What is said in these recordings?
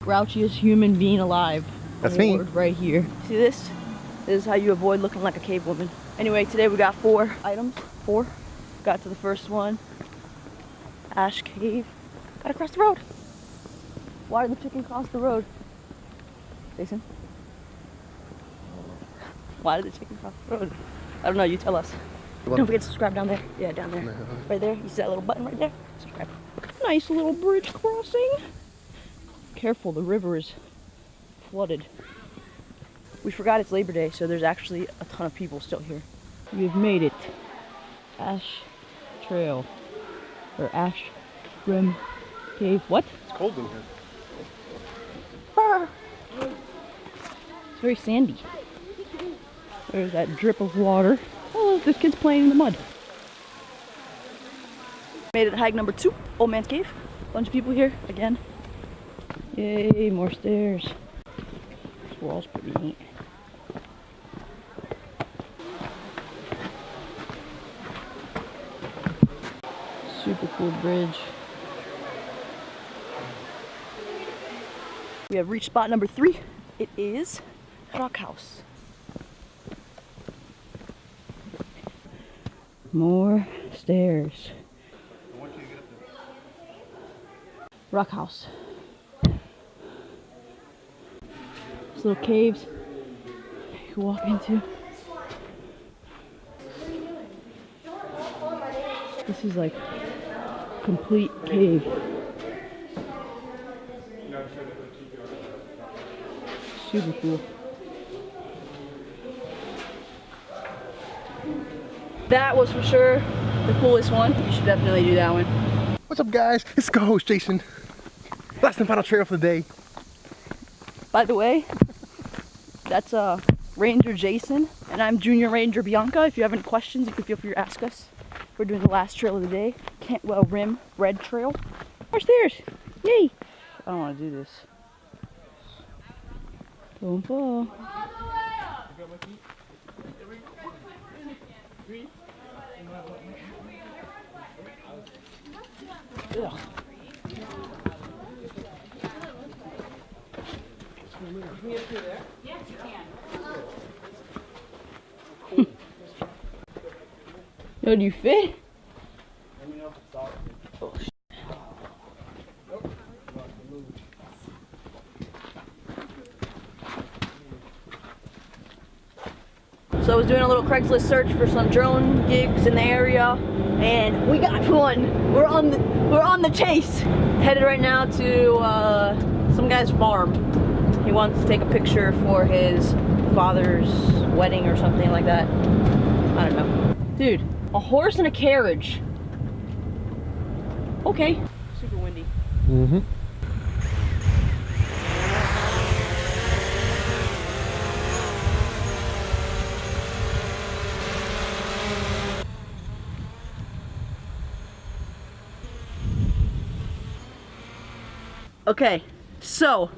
Grouchiest human being alive. That's me. Right here. See this? This is how you avoid looking like a cave woman. Anyway, today we got 4 items. 4. Got to the first one. Ash Cave. Gotta cross the road. Why did the chicken cross the road? Jason? Why did the chicken cross the road? I don't know, you tell us. Don't forget to subscribe down there. Yeah, down there. Right there. You see that little button right there? Subscribe. Nice little bridge crossing. Careful, the river is flooded. We forgot it's Labor Day, so there's actually a ton of people still here. We've made it. Ash Trail. Or Ash Rim Cave. What? It's cold in here. Ah. It's very sandy. There's that drip of water. Oh, this kid's playing in the mud. Made it to hike number 2, Old Man's Cave. Bunch of people here again. Yay, more stairs. This wall's pretty neat. Super cool bridge. We have reached spot number 3. It is Rock House. More stairs. Rock House. These little caves you walk into. This is like complete cave. Super cool. That was for sure the coolest one. You should definitely do that one. What's up, guys? It's the host, Jason. Last and final trail for the day. By the way, that's Ranger Jason, and I'm Junior Ranger Bianca. If you have any questions, you can feel free to ask us. We're doing the last trail of the day, Cantwell Rim Red Trail. More stairs! Yay! I don't want to do this. Don't fall. Ugh. Yes, you can. Yo, do you fit? Let me know if it's solid. Oh, shit. So I was doing a little Craigslist search for some drone gigs in the area, and we got one. We're on the chase. Headed right now to some guy's farm. He wants to take a picture for his father's wedding or something like that. I don't know. Dude, a horse and a carriage. Okay. Super windy. Mm-hmm. Okay, so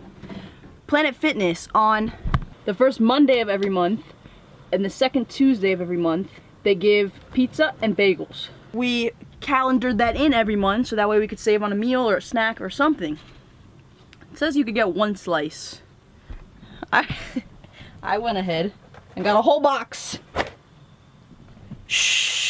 Planet Fitness on the first Monday of every month and the second Tuesday of every month, they give pizza and bagels. We calendared that in every month so that way we could save on a meal or a snack or something. It says you could get 1 slice. I went ahead and got a whole box. Shh.